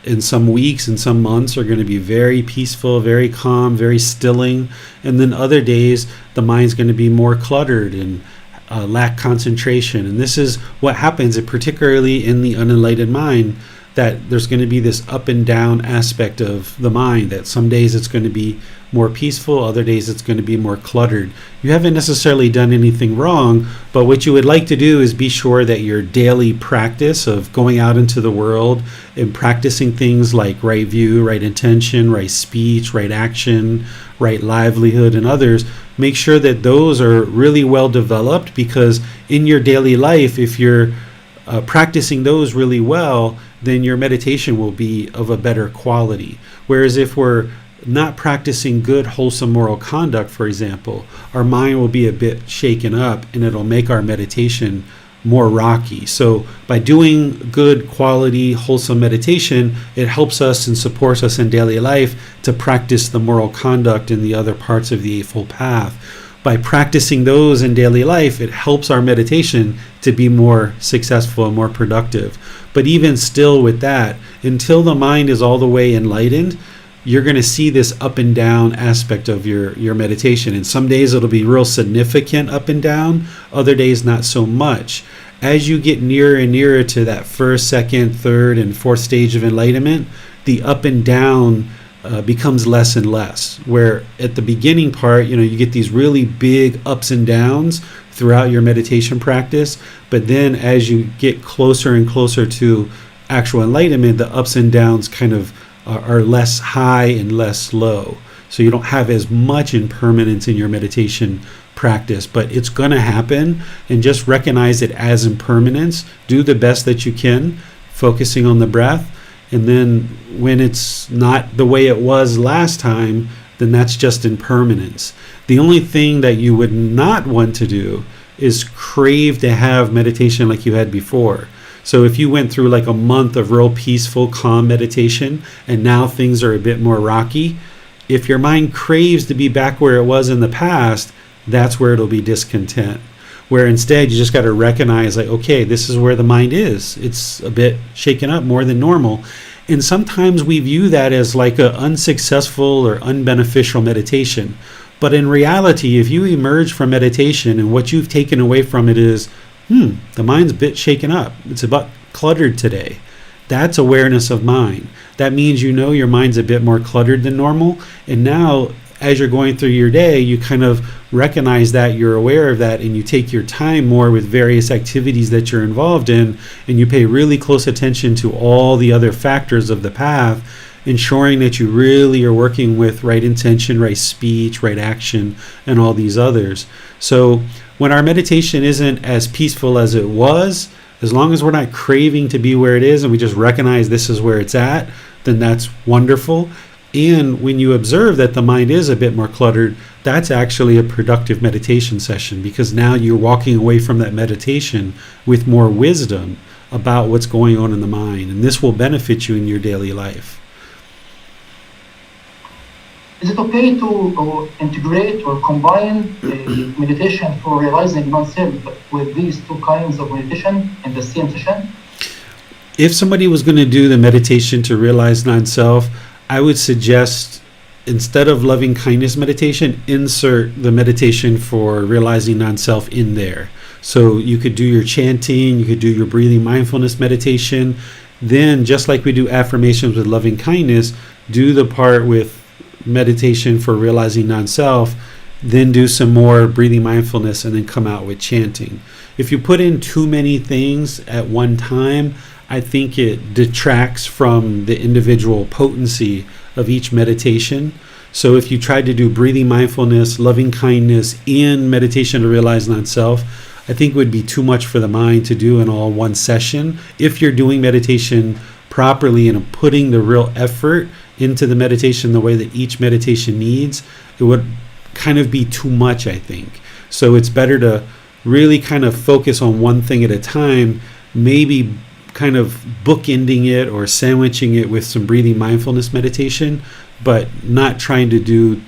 in some weeks, in some months, are going to be very peaceful, very calm, very stilling. And then other days, the mind's going to be more cluttered and lack concentration. And this is what happens, particularly in the unenlightened mind, that there's going to be this up and down aspect of the mind, that some days it's going to be more peaceful, other days it's going to be more cluttered. You haven't necessarily done anything wrong, but what you would like to do is be sure that your daily practice of going out into the world and practicing things like right view, right intention, right speech, right action, right livelihood, and others, make sure that those are really well developed, because in your daily life, if you're practicing those really well, then your meditation will be of a better quality. Whereas if we're not practicing good, wholesome moral conduct, for example, our mind will be a bit shaken up and it'll make our meditation more rocky. So by doing good, quality, wholesome meditation, it helps us and supports us in daily life to practice the moral conduct in the other parts of the Eightfold Path. By practicing those in daily life, it helps our meditation to be more successful and more productive. But even still with that, until the mind is all the way enlightened, you're going to see this up and down aspect of your meditation. And some days it'll be real significant up and down, other days not so much. As you get nearer and nearer to that first, second, third, and fourth stage of enlightenment, the up and down becomes less and less. Where at the beginning part, you get these really big ups and downs throughout your meditation practice. But then as you get closer and closer to actual enlightenment, the ups and downs kind of are less high and less low. So you don't have as much impermanence in your meditation practice, but it's going to happen, and just recognize it as impermanence. Do the best that you can, focusing on the breath. And then when it's not the way it was last time, then that's just impermanence. The only thing that you would not want to do is crave to have meditation like you had before. So if you went through like a month of real peaceful, calm meditation, and now things are a bit more rocky, if your mind craves to be back where it was in the past, that's where it'll be discontent. Where instead you just got to recognize, like, okay, this is where the mind is. It's a bit shaken up more than normal. And sometimes we view that as like an unsuccessful or unbeneficial meditation. But in reality, if you emerge from meditation and what you've taken away from it is, the mind's a bit shaken up. It's a bit cluttered today. That's awareness of mind. That means you know your mind's a bit more cluttered than normal. And now, as you're going through your day, you kind of recognize that, you're aware of that, and you take your time more with various activities that you're involved in, and you pay really close attention to all the other factors of the path, ensuring that you really are working with right intention, right speech, right action, and all these others. So when our meditation isn't as peaceful as it was, as long as we're not craving to be where it is and we just recognize this is where it's at, then that's wonderful. And when you observe that the mind is a bit more cluttered, that's actually a productive meditation session, because now you're walking away from that meditation with more wisdom about what's going on in the mind. And this will benefit you in your daily life. Is it okay to integrate or combine the meditation for realizing non-self with these two kinds of meditation in the same session? If somebody was going to do the meditation to realize non-self, I would suggest, instead of loving kindness meditation, insert the meditation for realizing non-self in there. So you could do your chanting, you could do your breathing mindfulness meditation. Then, just like we do affirmations with loving kindness, do the part with meditation for realizing non-self, then do some more breathing mindfulness, and then come out with chanting. If you put in too many things at one time, I think it detracts from the individual potency of each meditation. So if you tried to do breathing mindfulness, loving kindness, and meditation to realize non-self, I think it would be too much for the mind to do in all one session. If you're doing meditation properly and putting the real effort into the meditation the way that each meditation needs, it would kind of be too much, I think. So it's better to really kind of focus on one thing at a time, maybe kind of bookending it or sandwiching it with some breathing mindfulness meditation, but not trying to do,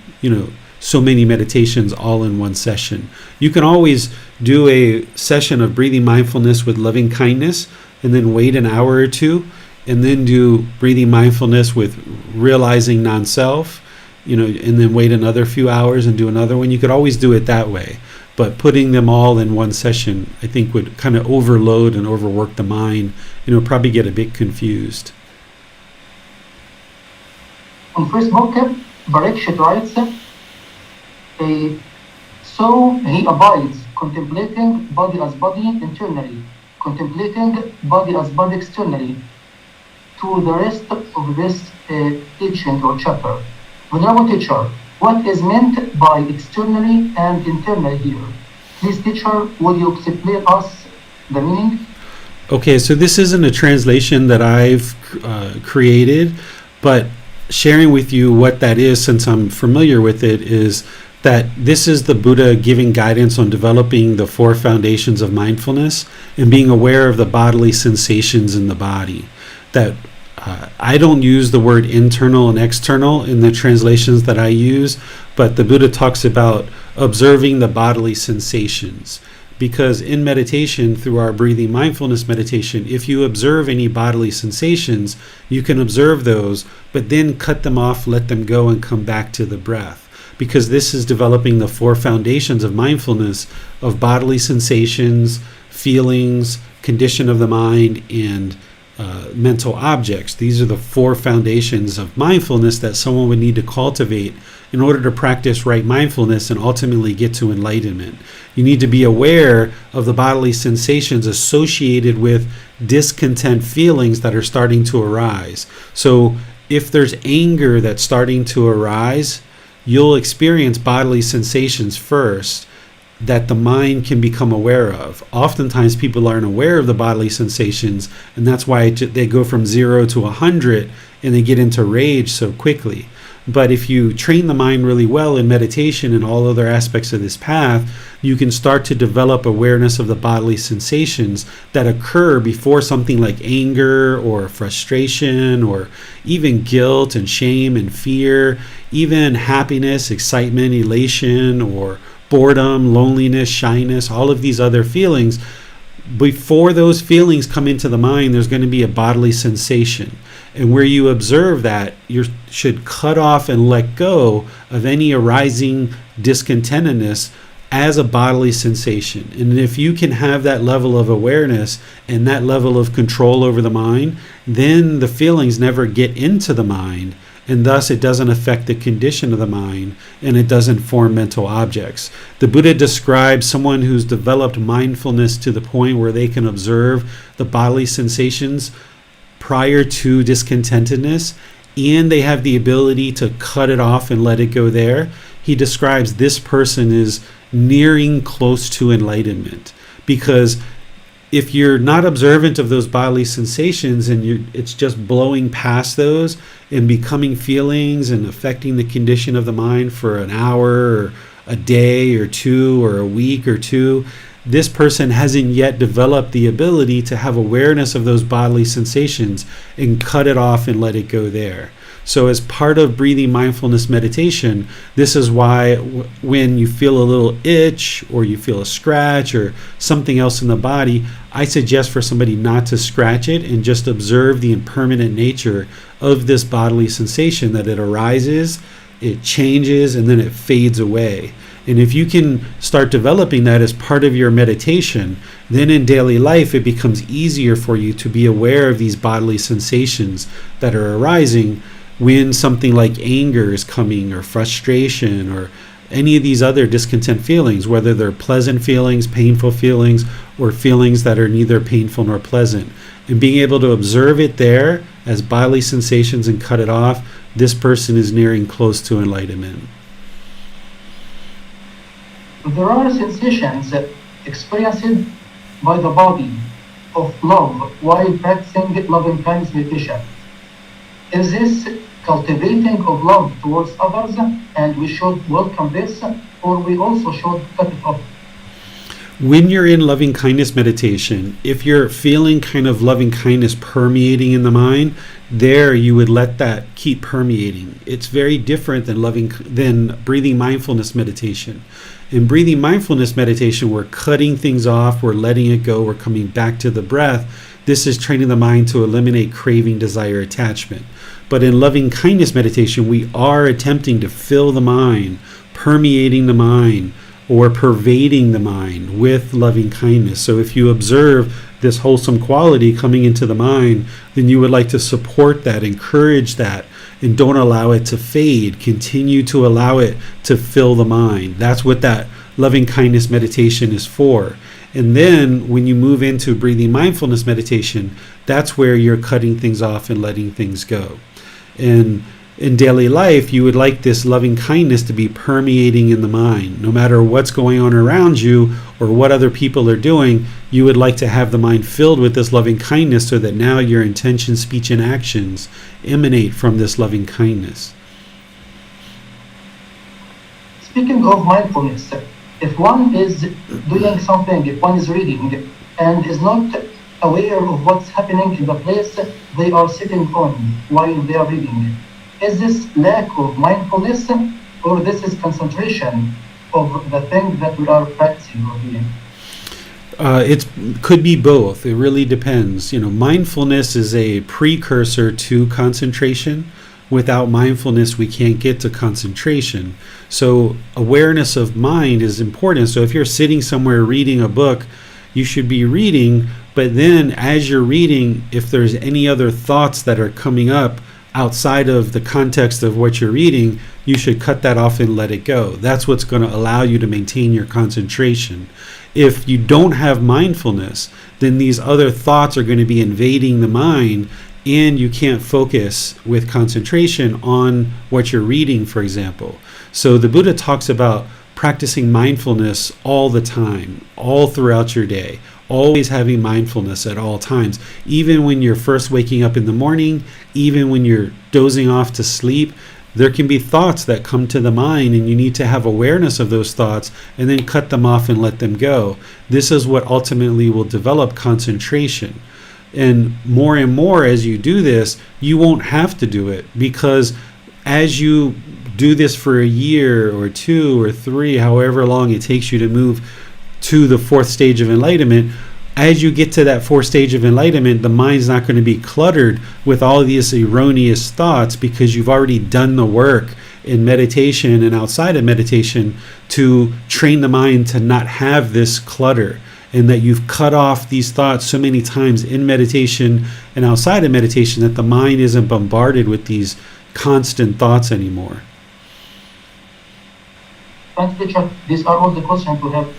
so many meditations all in one session. You can always do a session of breathing mindfulness with loving kindness, and then wait an hour or two, and then do breathing mindfulness with realizing non-self, and then wait another few hours and do another one. You could always do it that way. But putting them all in one session, I think, would kind of overload and overwork the mind, probably get a bit confused. On Facebook, Barikshit writes, so he abides, contemplating body as body internally, contemplating body as body externally, to the rest of this teaching or chapter. Venerable teacher, what is meant by externally and internally here? Please, teacher, would you explain us the meaning? Okay, so this isn't a translation that I've created, but sharing with you what that is, since I'm familiar with it, is that this is the Buddha giving guidance on developing the 4 foundations of mindfulness and being aware of the bodily sensations in the body. That I don't use the word internal and external in the translations that I use, but the Buddha talks about observing the bodily sensations. Because in meditation, through our breathing mindfulness meditation, if you observe any bodily sensations, you can observe those, but then cut them off, let them go, and come back to the breath. Because this is developing the 4 foundations of mindfulness of bodily sensations, feelings, condition of the mind, and mental objects. These are the 4 foundations of mindfulness that someone would need to cultivate in order to practice right mindfulness and ultimately get to enlightenment. You need to be aware of the bodily sensations associated with discontent feelings that are starting to arise. So if there's anger that's starting to arise, you'll experience bodily sensations first. that the mind can become aware of. Oftentimes people aren't aware of the bodily sensations, and that's why they go from 0 to 100 and they get into rage so quickly. But if you train the mind really well in meditation and all other aspects of this path, you can start to develop awareness of the bodily sensations that occur before something like anger or frustration or even guilt and shame and fear, even happiness, excitement, elation, or boredom, loneliness, shyness, all of these other feelings. Before those feelings come into the mind, there's going to be a bodily sensation. And where you observe that, you should cut off and let go of any arising discontentedness as a bodily sensation. And if you can have that level of awareness and that level of control over the mind, then the feelings never get into the mind, and thus it doesn't affect the condition of the mind, and it doesn't form mental objects. The Buddha describes someone who's developed mindfulness to the point where they can observe the bodily sensations prior to discontentedness, and they have the ability to cut it off and let it go there. He describes this person is nearing close to enlightenment, because if you're not observant of those bodily sensations and it's just blowing past those and becoming feelings and affecting the condition of the mind for an hour or a day or two or a week or two, this person hasn't yet developed the ability to have awareness of those bodily sensations and cut it off and let it go there. So as part of breathing mindfulness meditation, this is why when you feel a little itch or you feel a scratch or something else in the body, I suggest for somebody not to scratch it and just observe the impermanent nature of this bodily sensation, that it arises, it changes, and then it fades away. And if you can start developing that as part of your meditation, then in daily life it becomes easier for you to be aware of these bodily sensations that are arising when something like anger is coming, or frustration, or any of these other discontent feelings, whether they're pleasant feelings, painful feelings, or feelings that are neither painful nor pleasant. And being able to observe it there as bodily sensations and cut it off, this person is nearing close to enlightenment. There are sensations experienced by the body of love while practicing loving kindness meditation. Is this cultivating of love towards others, and we should welcome this, or we also should cut it off? When you're in loving kindness meditation, if you're feeling kind of loving kindness permeating in the mind, there you would let that keep permeating. It's very different than breathing mindfulness meditation. In breathing mindfulness meditation, we're cutting things off, we're letting it go, we're coming back to the breath. This is training the mind to eliminate craving, desire, attachment. But in loving kindness meditation, we are attempting to fill the mind, permeating the mind, or pervading the mind with loving kindness. So if you observe this wholesome quality coming into the mind, then you would like to support that, encourage that, and don't allow it to fade. Continue to allow it to fill the mind. That's what that loving kindness meditation is for. And then when you move into breathing mindfulness meditation, that's where you're cutting things off and letting things go. And in daily life, you would like this loving kindness to be permeating in the mind. No matter what's going on around you or what other people are doing, you would like to have the mind filled with this loving kindness so that now your intention, speech, and actions emanate from this loving kindness. Speaking of mindfulness, if one is doing something, if one is reading and is not aware of what's happening in the place they are sitting on while they are reading, is this lack of mindfulness, or this is concentration of the thing that we are practicing or doing? It could be both. It really depends. Mindfulness is a precursor to concentration. Without mindfulness, we can't get to concentration. So awareness of mind is important. So if you're sitting somewhere reading a book, you should be reading, but then as you're reading, if there's any other thoughts that are coming up outside of the context of what you're reading, you should cut that off and let it go. That's what's going to allow you to maintain your concentration. If you don't have mindfulness, then these other thoughts are going to be invading the mind, and you can't focus with concentration on what you're reading, for example. So the Buddha talks about practicing mindfulness all the time, all throughout your day, always having mindfulness at all times, even when you're first waking up in the morning, even when you're dozing off to sleep. There can be thoughts that come to the mind, and you need to have awareness of those thoughts and then cut them off and let them go. This is what ultimately will develop concentration. And more as you do this, you won't have to do it, because as you do this for a year or 2 or 3, however long it takes you to move to the 4th stage of enlightenment, as you get to that 4th stage of enlightenment, the mind's not going to be cluttered with all these erroneous thoughts, because you've already done the work in meditation and outside of meditation to train the mind to not have this clutter, and that you've cut off these thoughts so many times in meditation and outside of meditation that the mind isn't bombarded with these constant thoughts anymore. Thanks, teacher. These are all the questions we have.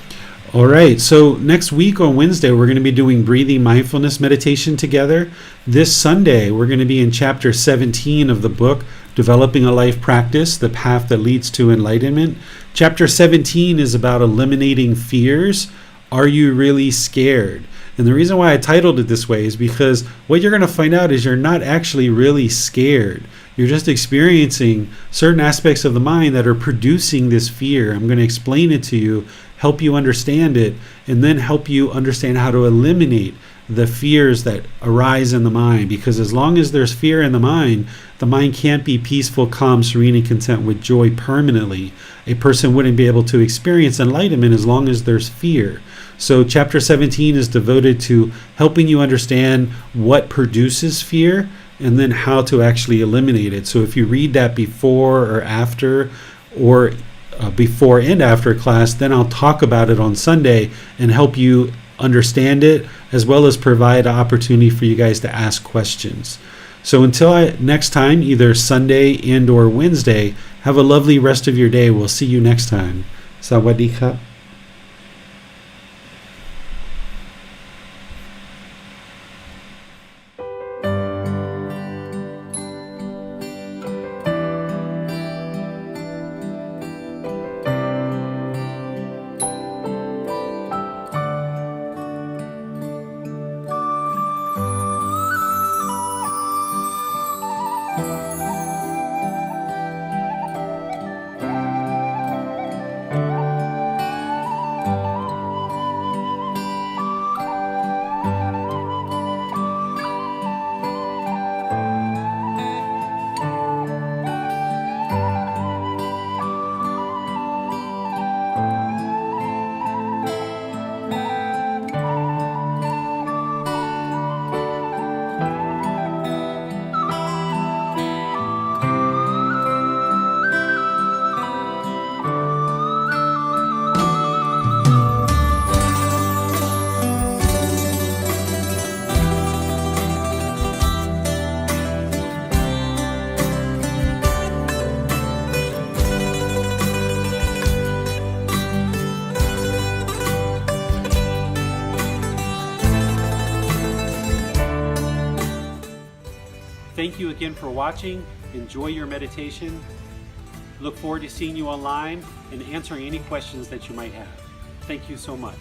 All right, so next week on Wednesday, we're going to be doing breathing mindfulness meditation together. This Sunday, we're going to be in chapter 17 of the book, Developing a Life Practice, The Path That Leads to Enlightenment. Chapter 17 is about eliminating fears. Are you really scared? And the reason why I titled it this way is because what you're going to find out is you're not actually really scared. You're just experiencing certain aspects of the mind that are producing this fear. I'm going to explain it to you, help you understand it, and then help you understand how to eliminate the fears that arise in the mind. Because as long as there's fear in the mind can't be peaceful, calm, serene, and content with joy permanently. A person wouldn't be able to experience enlightenment as long as there's fear. So chapter 17 is devoted to helping you understand what produces fear and then how to actually eliminate it. So if you read that before or after, or before and after class, then I'll talk about it on Sunday and help you understand it, as well as provide an opportunity for you guys to ask questions. So until next time, either Sunday and or Wednesday, have a lovely rest of your day. We'll see you next time. Sawadee ka. Thank you again for watching. Enjoy your meditation. Look forward to seeing you online and answering any questions that you might have. Thank you so much.